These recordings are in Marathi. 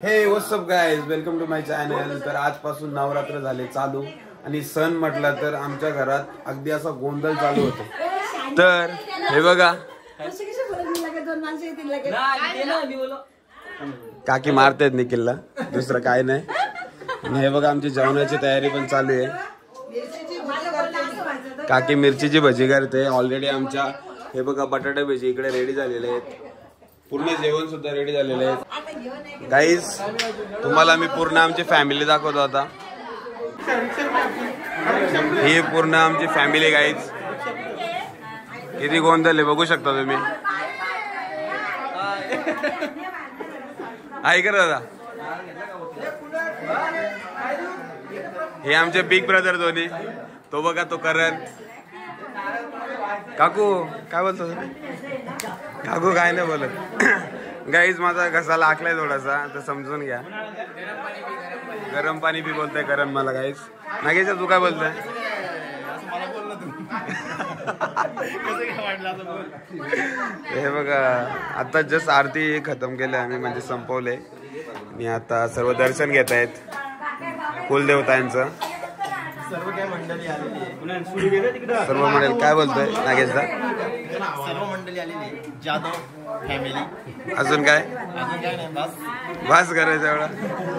हे what's up guys, welcome to my channel. तर आजपासून नवरात्र झाले चालू आणि सण म्हटला तर आमच्या घरात अगदी असा गोंधळ चालू होतो। तर हे बघा काकी मारतायत निखिलला, दुसरं काय नाही। आणि हे बघा आमची जेवणाची तयारी पण चालू आहे। काकी मिरचीची भजी करते ऑलरेडी। आमच्या हे बघा बटाटा भजी इकडे रेडी झालेले आहेत, पूर्ण जेवण सुद्धा रेडी झालेले आहे। गाईज तुम्हाला मी पूर्ण आमची फॅमिली दाखवतो आता। ही पूर्ण आमची फॅमिली गाईज, किती गोंधळ आहे बघू शकता तुम्ही। ऐक दादा, हे आमचे बिग ब्रदर दोन्ही, तो बघा तो करण। काकू काय बोलतो काकू? काय नाही बोलत गाईज, माझा घसा लागलाय थोडासा तर समजून घ्या। गरम पाणी बी बोलतोय करण मला गाईज। नागेश तू काय बोलतोय? हे बघा आता जस्ट आरती खतम केले आम्ही, म्हणजे संपवले आणि आता सर्व दर्शन घेत आहेत कुलदेवतांचं। सर्व काय मंडळी आलेली आहे, सर्व मंडळी काय बोलतोय नागेशदा? सर्व मंडळी आलेली आहे, जाधव फॅमिली। अजून काय? अजून काय नाही, बस बस करायचं एवढं?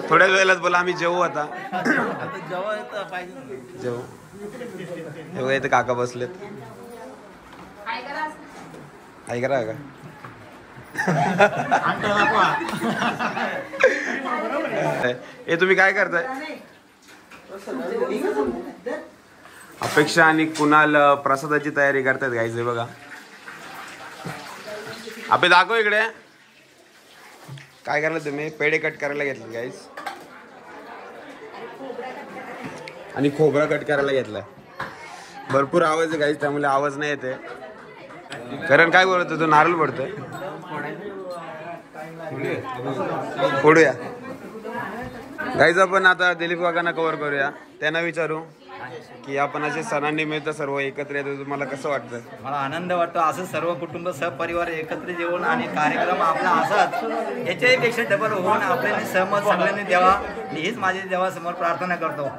थोड्याच वेळेलाच बोला आम्ही जेवू आता। आता जेव्हा येतं पाहिजे जेवू। हे बघा इथे काका बसलेत, हाय करा का? हे तुम्ही काय करताय? अपेक्षा आणि कुणाल प्रसादाची तयारी करतात गाईज। हे बघा आपे दाखव इकडे काय करलं तुम्ही? पेढे कट करायला घेतले गाईज आणि खोबरा कट करायला घेतलाय। भरपूर आवाज आहे गाईज, त्यामुळे आवाज नाही येते। कारण काय बोलतो तो? नारळ पडतोय, फोडूया गाईज। आपण आता दिलीप काकांना कव्हर करूया, त्यांना विचारू की आपण असे सणांनिमित्त सर्व एकत्र येतो, तुम्हाला कसं वाटतं? मला आनंद वाटतो, असं सर्व कुटुंब सहपरिवार एकत्र जेवण आणि कार्यक्रम आपला असाच याच्याही पेक्षा डबल होऊन आपल्याला सहमत सगळ्यांनी द्यावा, हीच माझी देवासमोर प्रार्थना करतो।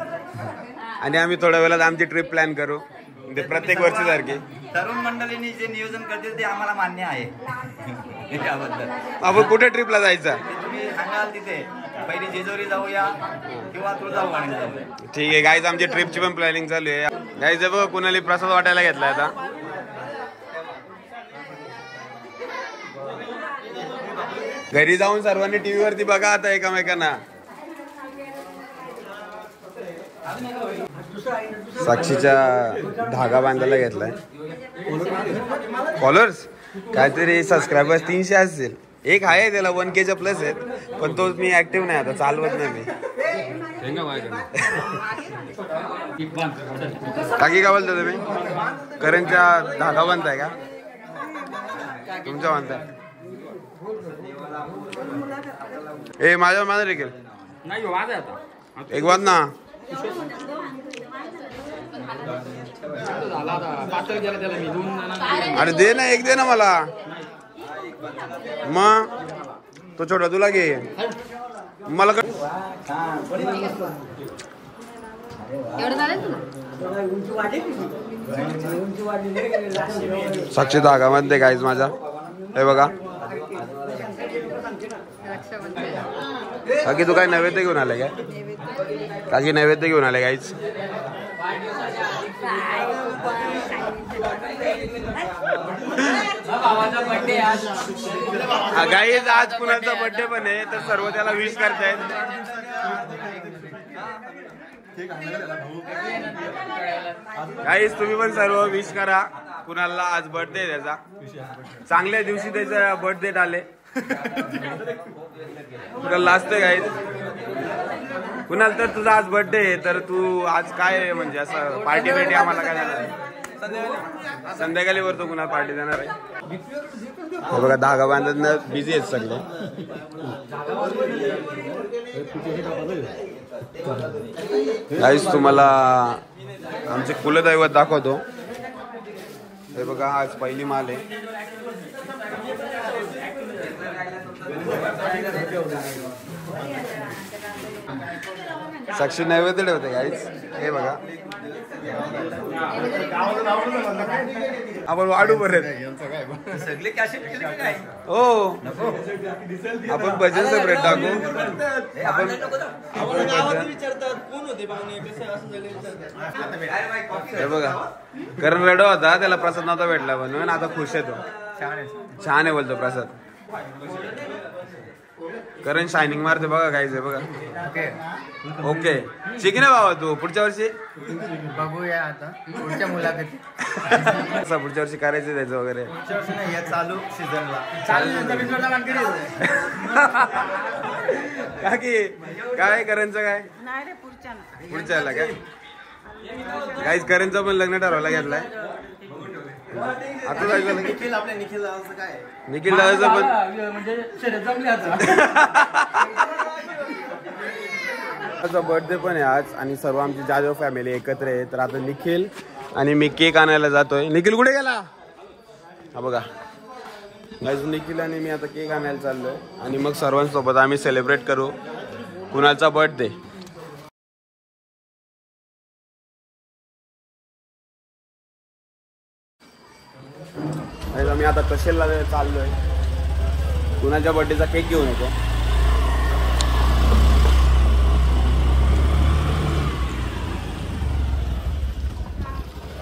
आणि आम्ही थोड्या वेळात आमची ट्रिप प्लॅन करू, म्हणजे प्रत्येक वर्षी सारखी। तरुण मंडळींनी जे नियोजन करतील ते आम्हाला मान्य आहे याबद्दल। आपण कुठे ट्रिपला जायचं? तुम्ही सांगाल तिथे, पहिली जेजुरी जाऊया किंवा तुळजाभवानी जाऊया। ठीक आहे गाईज, आमची ट्रिपची पण प्लॅनिंग चालू आहे गाईज। बघ कुणाला प्रसाद वाटायला घेतलाय आता। घरी जाऊन सर्वांनी टीव्ही वरती बघा आता एकमेकांना। साक्षीच्या धागा बांधायला घेतलाय। फॉलोअर्स काहीतरी सबस्क्रायबर्स 300 असतील, एक आहे त्याला 1K प्लस आहेत, पण तो मी ऍक्टिव्ह नाही, आता चालवत नाही मी। काकी काय बोलता तुम्ही? करणच्या धागा बांधताय का? तुमच्या बांधताय? ए माझ्या माझा देखील एक बात ना, अरे दे ना, एक दे ना मला। मग तो छोटा तुला घे, मला साक्षी धागा मध्ये गाईज माझा। हे बघा काकी तू काय नैवेद्य घेऊन आलाय काय? काकी नैवेद्य घेऊन आलाय गाईज। गाईज आज कुणाचा बर्थडे पण आहे, तर सर्व त्याला विश करतायत। गाईज तुम्ही पण सर्व विश करा कुणाला, आज बर्थडे त्याचा। चांगल्या दिवशी त्याचा बर्थडे आले लास्ट गाईज। कुणाल तर तुझा आज बर्थडे आहे, तर तू आज काय म्हणजे असं पार्टी बिर्टी आम्हाला काय देणार आहे? संध्याकाळी वरतो कुणाला पार्टी देणार आहे? हे बघा धागा बांधणं बिझी आहेत सगळे गाईज। तुम्हाला आमचे कुलदैवत दाखवतो। हे बघा आज पहिली माल आहे। साक्षी नैवेद्य ठेवते गाईस. हे बघा आपण वाढू परत. सगळे कॅसेट केले की काय? हो आपण भजन सेपरेट टाकू. आपण हे बघा करण रडो होता, त्याला प्रसाद नव्हता भेटला म्हणून आता खुश आहे तो. छान आहे बोलतो प्रसाद. करण शायनिंग मारते बघा काहीच आहे बघा. ओके शिकणे बाबा तू पुढच्या वर्षी बघूया आता पुढच्या मुलाखती. असं पुढच्या वर्षी करायचं त्याचं वगैरे. या चालू सीझनला काकी काय करणचं काय पुढच्याला काय काहीच करणचं पण लग्न ठरवायला घेतलंय आता. जायचं निखिल आपल्या निखिल दादाचं काय निखिल दादाचं पण बर्थडे पण आहे आज आणि सर्व आमची जाधव फॅमिली एकत्र आहे. तर आता निखिल आणि मी केक आणायला जातोय. निखिल कुठे गेला हा बघा गाईज. निखिल आणि मी आता केक आणायला चाललोय आणि मग सर्वांसोबत आम्ही सेलिब्रेट करू कुणालचा बर्थडे. आम्ही आता कशेला चाललोय कुणाच्या बर्थडेचा केक घेऊन येतो.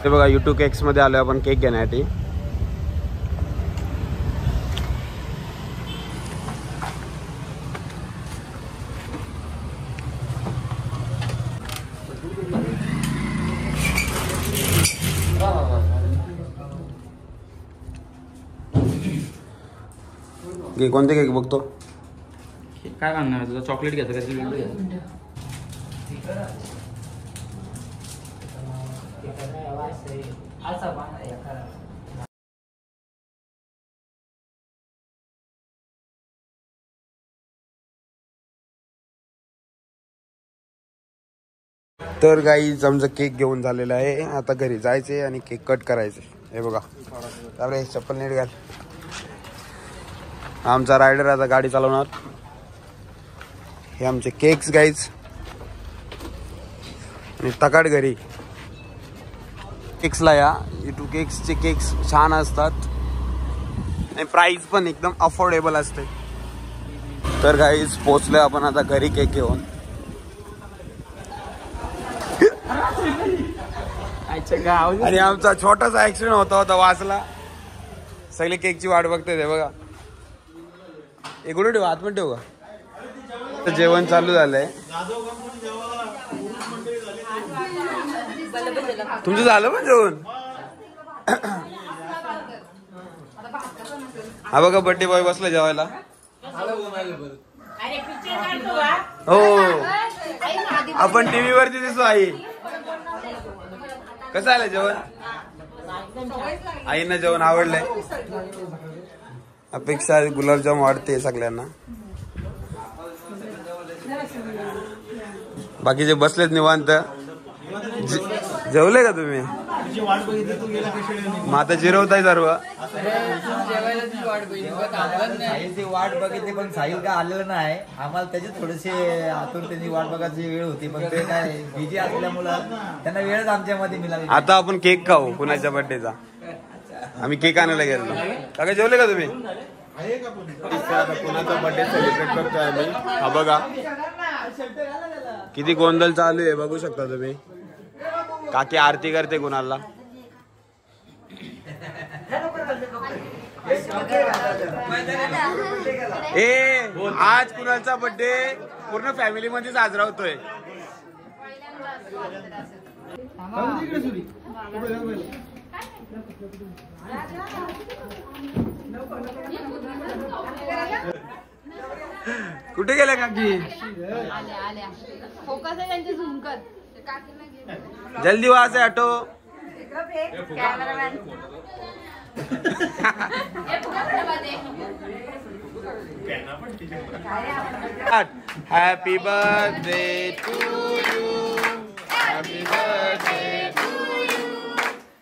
हे बघा YouTube केक्स मध्ये आलोय आपण केक घेण्यासाठी. कोणते केक बघतो काय आणणार तुझा? चॉकलेट घ्यायचं का तर गाईज आमचा केक घेऊन झालेला आहे. आता घरी जायचे आणि केक कट करायचे. हे बघा त्यामुळे चप्पल नीट घाल. आमचा रायडर आता गाडी चालवणार. हे आमचे केक्स गाईज आणि तकाट घरी. केक्सला या YouTube केक्सचे केक्स छान असतात आणि प्राइस पण एकदम अफोर्डेबल असते. तर गाईज पोचलोय आपण आता घरी केक घेऊन. आणि आमचा छोटासा ऍक्सिडेंट होता वाचला. सगळे केकची वाट बघते ते बघा. इकडे ठेवू आतमध्ये ठेवू का. तर जेवण चालू झालंय. तुमचं झालं पण जेवण. हा बघा बर्थडे बॉय बसला जेवायला. हो आपण टीव्ही वरती दिसतो. आई कसं आलं जेवण. आईंना जेवण आवडलंय. अपेक्षा गुलाबजाम वाढते सगळ्यांना. बाकीचे बसलेत निवांत. जेवले का तुम्ही. मग आता जिरवताय सर्व. साहिलची वाट बघितली पण साहिल काय आलेलं नाही. आम्हाला त्याची थोडीशी आतुरतेची वाट बघायची वेळ होती पण ते काय बिझी असल्यामुळं त्यांना वेळच आमच्यामध्ये मिळाली. आता आपण केक खाऊ कुणाच्या बर्थडेचा. आम्ही केक आणायला गेलो. काय जेवले का तुम्ही. कुणाचा बर्थडे सेलिब्रेट करतोय आम्ही. हा बघा किती गोंधळ चालू आहे बघू शकता तुम्ही. काकी आरती करते कुणाला. आज कुणालचा बर्थडे पूर्ण फॅमिली मध्ये साजरा होतोय. कुठे गेल्या काकी. जल्दी वहां से हटो. Happy birthday to you. Happy birthday to you.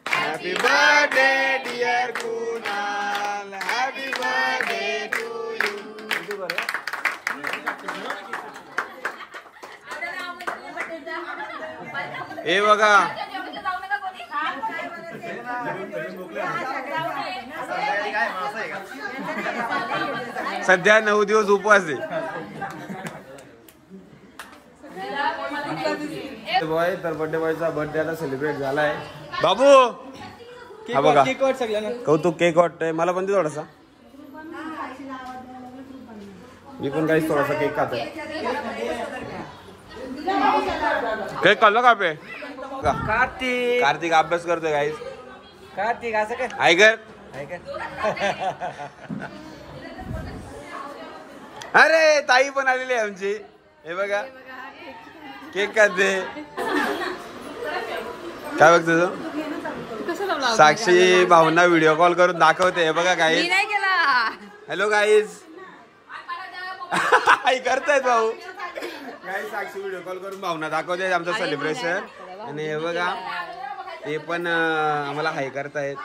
Happy birthday dear Kunal. Happy birthday to you. हे बघा सध्या 9 दिवस उपवास आहे बॉय. तर बर्थडे बॉयचा बर्थडे आता सेलिब्रेट झालाय. बाबू हा बघा कौतुक केक वाटतंय मला पण दे थोडासा. मी पण काही थोडासा केक खातोय. केक खाल्लं का पे कार्तिक अभ्यास करतोय गाईस. कार्तिक असं काय ऐकर अरे ताई पण आलेली आहे आमची. हे बघा केक खाते. काय बघतो तू? साक्षी भाऊंना व्हिडिओ कॉल करून दाखवते. हे बघा गाईज. हॅलो गाईज करतायत भाऊ. गाईज साक्षी व्हिडिओ कॉल करून भाऊंना दाखवते आमचं सेलिब्रेशन. आणि हे बघा ते पण आम्हाला हाय करतायत.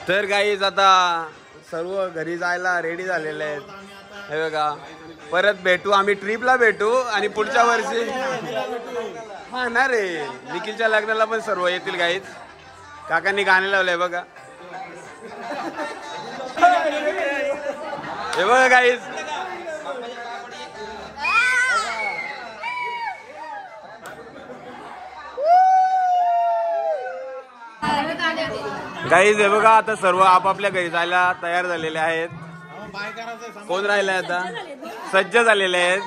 तर गाईज आता सर्व घरी जायला रेडी झालेले आहेत. हे बघा परत भेटू आम्ही ट्रिपला भेटू आणि पुढच्या वर्षी हा ना रे निखिलच्या लग्नाला पण सर्व येतील गाईज. काकांनी गाणे लावलंय बघा. हे बघा गाईज गाईज. हे बघा आता सर्व आपापल्या घरी जायला तयार झालेले आहेत. कोण राहिले आता सज्ज झालेले आहेत.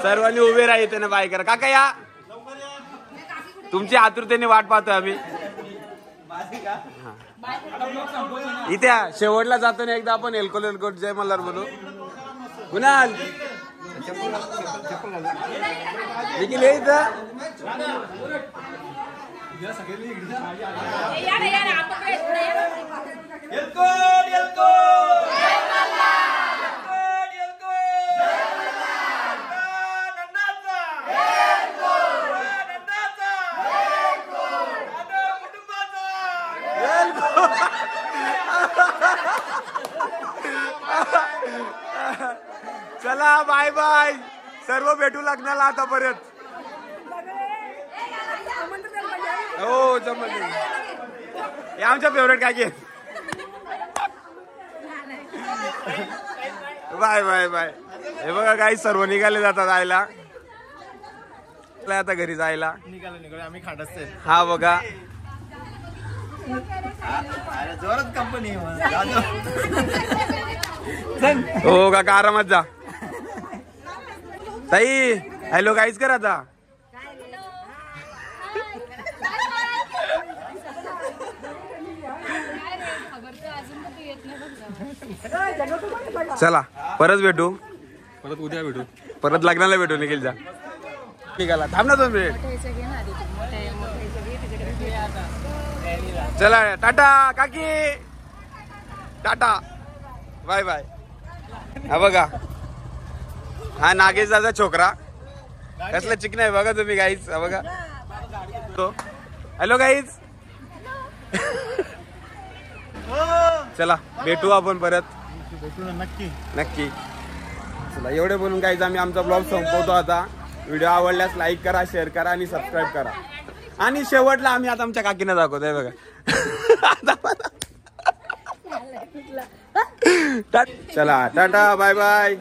सर्वांनी उभे राहायचे ना बाय करा. काका या तुमची आतुरतेने वाट पाहतोय आम्ही. इथे शेवटला जाताना एकदा आपण एल्कोल जय मल्हार बोलू. कुणाल निखिल ये इथं. चला बाय बाय. सर्व भेटू लग्नाला आता परत. हो जमल. हे आमच्या फेवरेट काय बाय बाय बाय. हे बघा काही सर्व निघाले जातात जायला आता घरी जायला. निघालो आम्ही खाडस. हा बघा जोरात कंपनी. हो काका आरामात जा. ताई हॅलो गाईज कर आता. चला परत भेटू. परत उद्या भेटू. परत लग्नाला भेटू निखिलच्या. निघाला थांब ना 2 मिनिट. चला टाटा काकी टाटा बाय बाय. हा बघा हा नागेश दादा छोकरा कसला चिकन आहे बघा तुम्ही गाईज. हा बघा हॅलो गाईज. चला भेटू आपण परत नक्की नक्की. चला एवढे बोलून गाईज आम्ही आमचा ब्लॉग संपवतो आता. व्हिडिओ आवडल्यास लाईक करा शेअर करा आणि सबस्क्राईब करा. आणि शेवटला आम्ही आता आमच्या काकीने दाखवतोय बघा. चला टाटा बाय बाय.